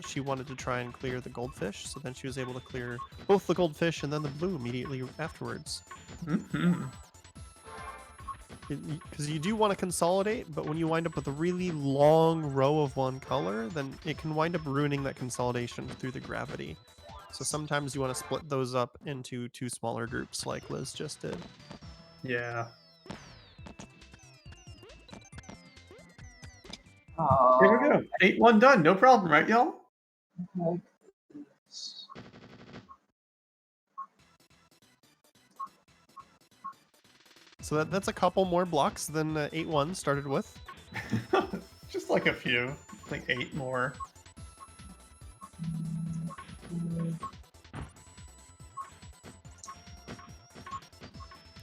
Speaker 3: she wanted to try and clear the goldfish. So then she was able to clear both the goldfish and then the blue immediately afterwards.
Speaker 2: Mm-hmm.
Speaker 3: Because you do want to consolidate, but when you wind up with a really long row of one color, then it can wind up ruining that consolidation through the gravity. So sometimes you want to split those up into 2 smaller groups like Liz just did.
Speaker 2: Yeah.
Speaker 1: Oh,
Speaker 2: Here we go. 8-1 done. No problem, right, y'all?
Speaker 1: okay.
Speaker 3: So that's a couple more blocks than 8-1 started with.
Speaker 2: Just like a few. Like 8 more.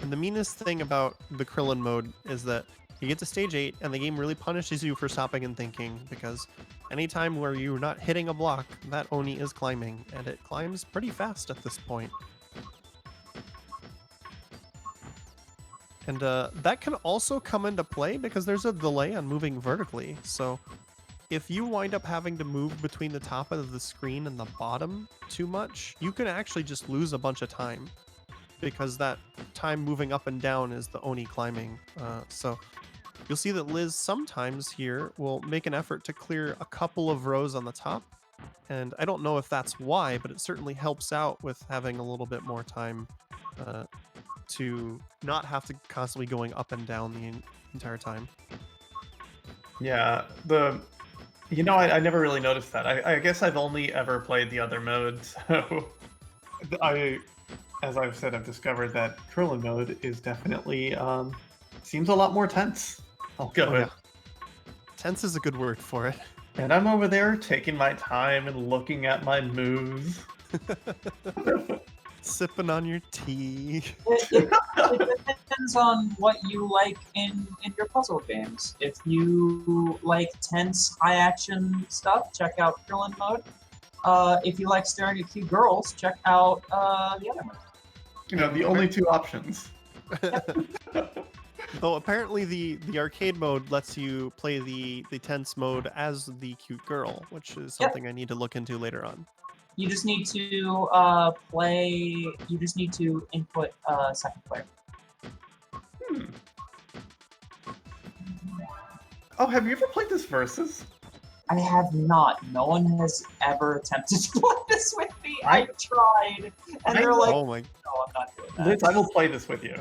Speaker 3: And the meanest thing about the Krillin mode is that you get to stage 8 and the game really punishes you for stopping and thinking, because anytime where you're not hitting a block, that Oni is climbing, and it climbs pretty fast at this point. And that can also come into play because there's a delay on moving vertically. So if you wind up having to move between the top of the screen and the bottom too much, you can actually just lose a bunch of time, because that time moving up and down is the Oni climbing. So you'll see that Liz sometimes here will make an effort to clear a couple of rows on the top. And I don't know if that's why, but it certainly helps out with having a little bit more time to not have to constantly going up and down the entire time.
Speaker 2: Yeah, I never really noticed that. I guess I've only ever played the other modes, so as I've said, I've discovered that Krillin mode is definitely seems a lot more tense. I'll go with.
Speaker 3: Tense is a good word for it.
Speaker 2: And I'm over there taking my time and looking at my moves.
Speaker 3: Sipping on your tea.
Speaker 1: It depends on what you like in your puzzle games. If you like tense, high-action stuff, check out Krillin mode. If you like staring at cute girls, check out the other mode.
Speaker 2: The only 2 options.
Speaker 3: Though apparently the arcade mode lets you play the tense mode as the cute girl, which is something I need to look into later on.
Speaker 1: You just need to You just need to input second player.
Speaker 2: Oh, have you ever played this Versus?
Speaker 1: I have not. No one has ever attempted to play this with me. I tried, and they're like,
Speaker 3: "Oh my,
Speaker 1: no, I'm not doing that."
Speaker 2: Liz, I will play this with you.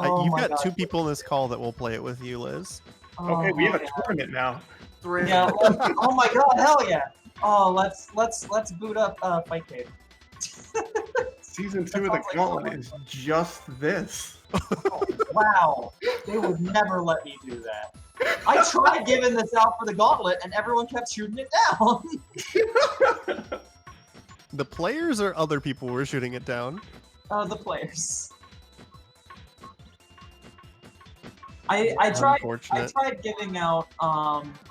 Speaker 3: You've got 2 people in this call that will play it with you, Liz.
Speaker 2: Okay, we have a tournament now.
Speaker 3: 3.
Speaker 1: Yeah. Oh my god! Hell yeah! Oh, let's boot up Fight Cave.
Speaker 2: Season 2 of the Gauntlet is just this.
Speaker 1: Oh, wow! They would never let me do that. I tried giving this out for the Gauntlet, and everyone kept shooting it down.
Speaker 3: The players or other people were shooting it down?
Speaker 1: The players. I tried giving out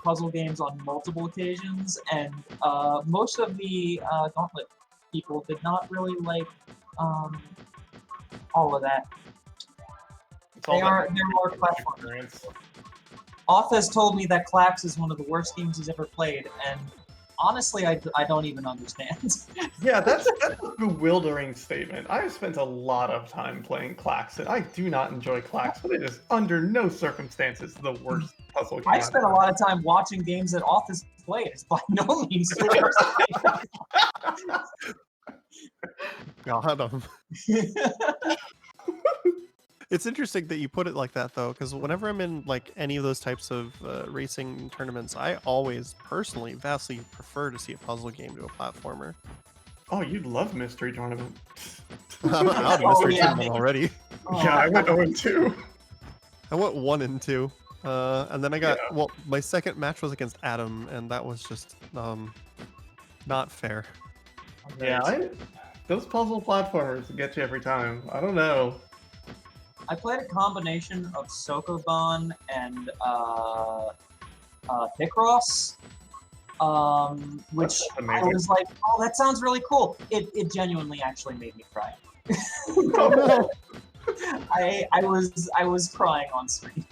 Speaker 1: puzzle games on multiple occasions, and most of the Gauntlet people did not really like all of that. They're more platformers. Off has told me that Claps is one of the worst games he's ever played, and honestly, I don't even understand.
Speaker 2: Yeah, that's a bewildering statement. I've spent a lot of time playing Clax, and I do not enjoy Clax, but it is under no circumstances the worst puzzle game.
Speaker 1: I spent a lot of time watching games that Off has played. It's by no means the worst.
Speaker 3: Got him. It's interesting that you put it like that, though, because whenever I'm in like any of those types of racing tournaments, I always personally vastly prefer to see a puzzle game to a platformer.
Speaker 2: Oh, you'd love Mystery Tournament.
Speaker 3: I'm out of Mystery Tournament already.
Speaker 2: Yeah, I went 0-2.
Speaker 3: I went 1-2, and then I got my second match was against Adam, and that was just not fair.
Speaker 2: Yeah, those puzzle platformers get you every time. I don't know.
Speaker 1: I played a combination of Sokoban and Picross, which I was like, oh, that sounds really cool. It genuinely actually made me cry.
Speaker 2: Oh no!
Speaker 1: I was crying on screen.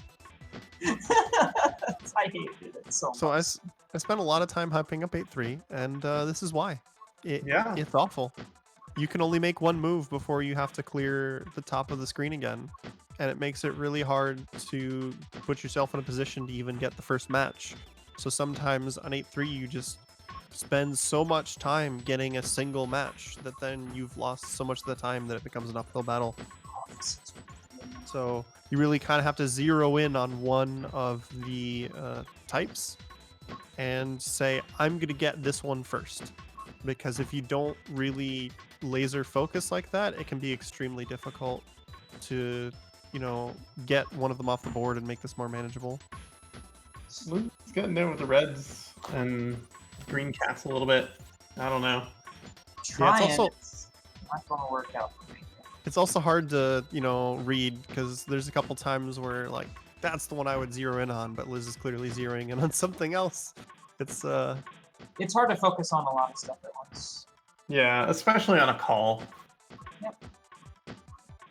Speaker 1: I hated it so
Speaker 3: So
Speaker 1: much.
Speaker 3: I spent a lot of time hyping up 8-3, and this is why.
Speaker 2: Yeah.
Speaker 3: It's awful. You can only make one move before you have to clear the top of the screen again, and it makes it really hard to put yourself in a position to even get the first match. So sometimes on 8-3 you just spend so much time getting a single match that then you've lost so much of the time that it becomes an uphill battle. So you really kind of have to zero in on one of the types and say, I'm going to get this one first. Because if you don't really laser focus like that, it can be extremely difficult to, get one of them off the board and make this more manageable.
Speaker 2: Liz getting there with the reds and green cats a little bit. I don't know.
Speaker 1: Trying,
Speaker 3: also-
Speaker 1: it's not going to work out for me.
Speaker 3: It's also hard to, read because there's a couple times where like that's the one I would zero in on, but Liz is clearly zeroing in on something else. It's
Speaker 1: hard to focus on a lot of stuff at once.
Speaker 2: Yeah, especially on a call.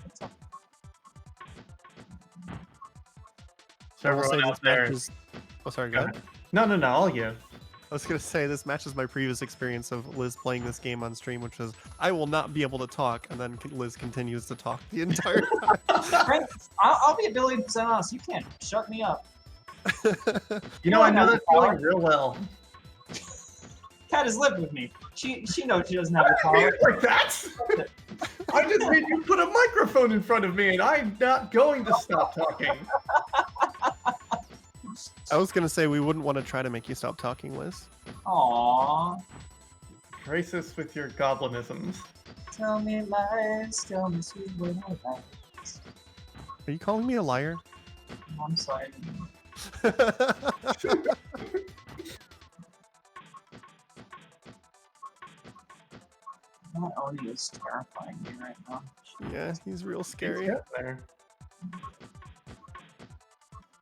Speaker 1: It's a-
Speaker 2: So
Speaker 3: I will say
Speaker 2: everyone
Speaker 3: this
Speaker 2: out there.
Speaker 3: match is. Oh, sorry, go ahead.
Speaker 2: No, all you.
Speaker 3: I was gonna say this matches my previous experience of Liz playing this game on stream, which was I will not be able to talk, and then Liz continues to talk the entire time.
Speaker 1: Frank, I'll be a billion percent honest. You can't shut me up.
Speaker 2: You know, I know
Speaker 1: have
Speaker 2: that
Speaker 1: the power.
Speaker 2: feeling real well.
Speaker 1: Kat has lived with me. She knows she doesn't have the power.
Speaker 2: Like that? I just made you put a microphone in front of me, and I'm not going to stop talking.
Speaker 3: I was gonna say we wouldn't want to try to make you stop talking, Liz.
Speaker 1: Aww.
Speaker 2: Grace us with your goblinisms.
Speaker 1: Tell me lies, tell me sweet little lies.
Speaker 3: Are you calling me a liar?
Speaker 1: I'm sorry. That Oni is terrifying me right now.
Speaker 3: Yeah, he's real scary.
Speaker 2: He's there.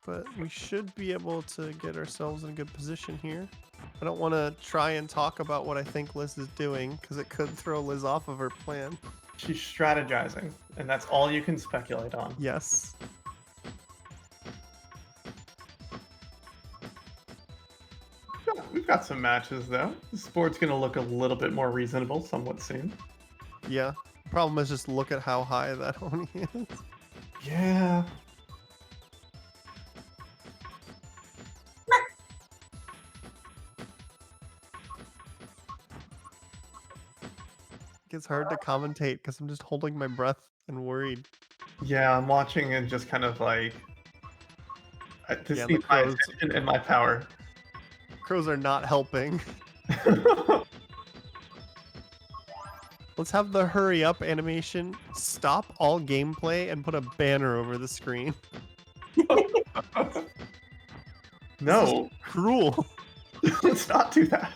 Speaker 3: But we should be able to get ourselves in a good position here. I don't want to try and talk about what I think Liz is doing, because it could throw Liz off of her plan.
Speaker 2: She's strategizing, and that's all you can speculate on.
Speaker 3: Yes.
Speaker 2: We've got some matches, though. This board's going to look a little bit more reasonable somewhat soon.
Speaker 3: Yeah. Problem is just look at how high that Oni is.
Speaker 2: Yeah.
Speaker 3: It's hard to commentate because I'm just holding my breath and worried.
Speaker 2: Yeah, I'm watching and just kind of like... to
Speaker 3: Yeah,
Speaker 2: see
Speaker 3: the
Speaker 2: my
Speaker 3: crows-
Speaker 2: attention and my power.
Speaker 3: Crows are not helping. Let's have the hurry up animation stop all gameplay and put a banner over the screen.
Speaker 2: No,
Speaker 3: Cruel.
Speaker 2: let's not do that.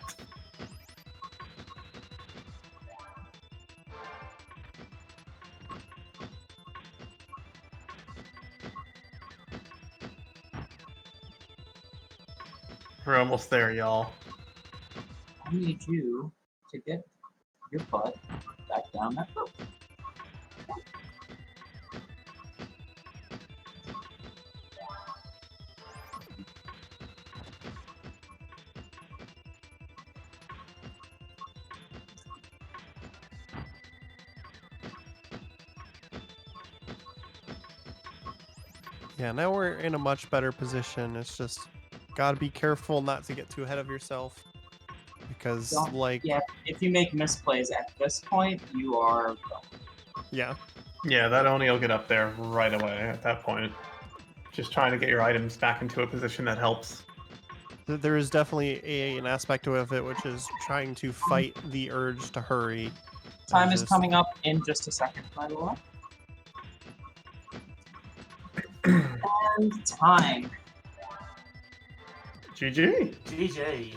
Speaker 2: We're almost there, y'all.
Speaker 1: I need you to get your butt back down that rope.
Speaker 3: Yeah, now we're in a much better position. It's just gotta be careful not to get too ahead of yourself. Because,
Speaker 1: Don't-
Speaker 3: like,
Speaker 1: Yeah, if you make misplays at this point, you are.
Speaker 3: yeah.
Speaker 2: Yeah, that Oni will get up there right away at that point. Just trying to get your items back into a position that helps.
Speaker 3: There is definitely an aspect of it which is trying to fight the urge to hurry.
Speaker 1: Time
Speaker 3: and
Speaker 1: is
Speaker 3: just-
Speaker 1: coming up in just a second, by the way. And time.
Speaker 2: GG.
Speaker 4: GG.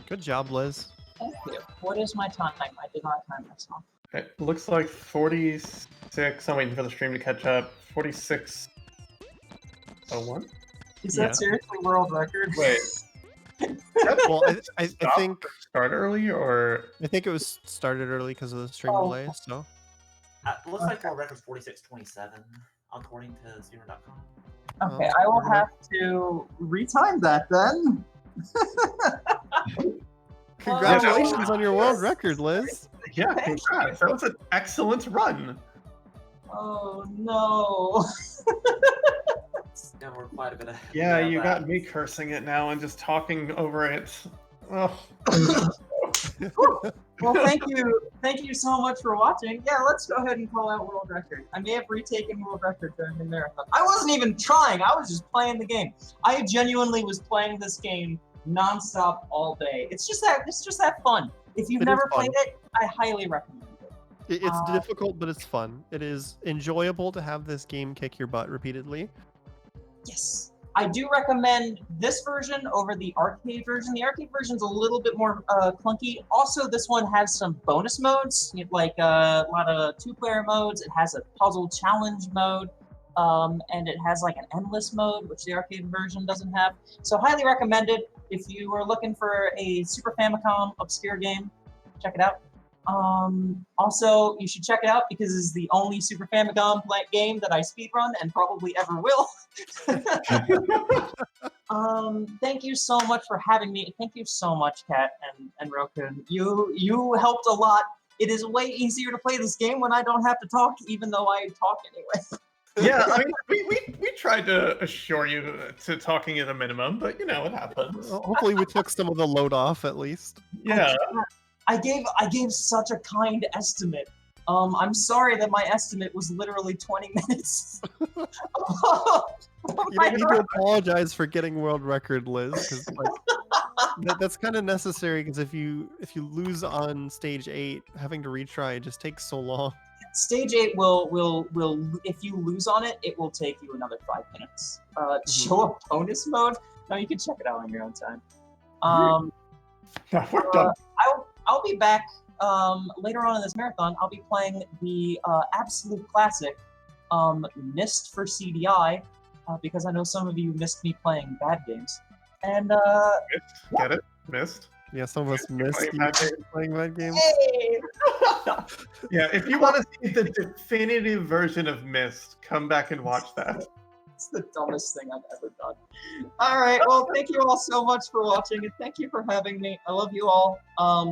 Speaker 3: Good job, Liz.
Speaker 1: Thank you. What is my time? I did not time myself.
Speaker 2: It looks like 46. I'm waiting for the stream to catch up. 46:01.
Speaker 1: Is
Speaker 3: Yeah.
Speaker 1: that seriously world record?
Speaker 2: Wait.
Speaker 3: Well, I
Speaker 2: Stop
Speaker 3: think
Speaker 2: or start early or
Speaker 3: it was started early because of the stream
Speaker 1: Oh.
Speaker 3: delay. So
Speaker 4: Looks like world record's 46:27, according to Speedrun.com.
Speaker 1: Okay, I will have to retime that then.
Speaker 3: Congratulations on your world record, Liz.
Speaker 2: Yeah, congrats. That was an excellent run.
Speaker 1: Oh no.
Speaker 4: Yeah, we're quite a bit ahead.
Speaker 2: Yeah,
Speaker 4: of
Speaker 2: you
Speaker 4: that.
Speaker 2: got me cursing it now and just talking over it. Oh.
Speaker 1: Well, thank you so much for watching. Yeah, let's go ahead and call out world record. I may have retaken world record during the marathon. I wasn't even trying. I was just playing the game. I genuinely was playing this game nonstop all day. It's just that fun. If you've
Speaker 3: It is
Speaker 1: never
Speaker 3: fun.
Speaker 1: played it, I highly recommend it.
Speaker 3: It's difficult, but it's fun. It is enjoyable to have this game kick your butt repeatedly.
Speaker 1: Yes. I do recommend this version over the arcade version. The arcade version's a little bit more clunky. Also, this one has some bonus modes, like a lot of two-player modes. It has a puzzle challenge mode, and it has like an endless mode, which the arcade version doesn't have. So highly recommended if you are looking for a Super Famicom obscure game. Check it out. Also, you should check it out because it's the only Super Famicom game that I speedrun and probably ever will. Thank you so much for having me. Thank you so much, Kat and Roku. You helped a lot. It is way easier to play this game when I don't have to talk, even though I talk anyway.
Speaker 2: Yeah, I mean, we tried to assure you to talking at a minimum, but you know, it happens.
Speaker 3: Hopefully we took some of the load off at least.
Speaker 2: Yeah.
Speaker 1: I gave such a kind estimate. I'm sorry that my estimate was literally 20 minutes.
Speaker 3: You don't need to apologize for getting world record, Liz. 'Cause, like, that's kind of necessary because if you lose on stage 8, having to retry just takes so long.
Speaker 1: Stage 8 will if you lose on it, it will take you another 5 minutes. Show up bonus mode. No, you can check it out on your own time.
Speaker 2: No, we're done.
Speaker 1: I'll be back later on in this marathon. I'll be playing the absolute classic Mist for CDI because I know some of you missed me playing bad games. And
Speaker 2: Get it? Missed.
Speaker 3: Yeah, some of us missed playing bad games.
Speaker 1: hey!
Speaker 2: Yeah, if you want to see the definitive version of Mist, come back and watch that.
Speaker 1: It's the dumbest thing I've ever done. All right, well, thank you all so much for watching, and thank you for having me. I love you all.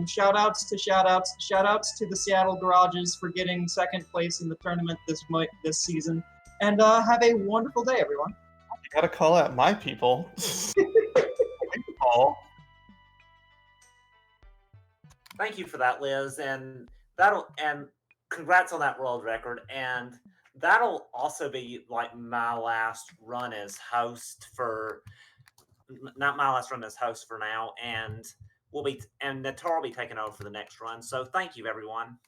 Speaker 1: Shout-outs to the Seattle Garages for getting second place in the tournament this season. And have a wonderful day, everyone.
Speaker 2: You gotta call out my people. Paul.
Speaker 4: Thank you for that, Liz, and congrats on that world record. And that'll also be like my last run as host for, not my last run as host for now, and Natar will be taking over for the next run. So thank you, everyone.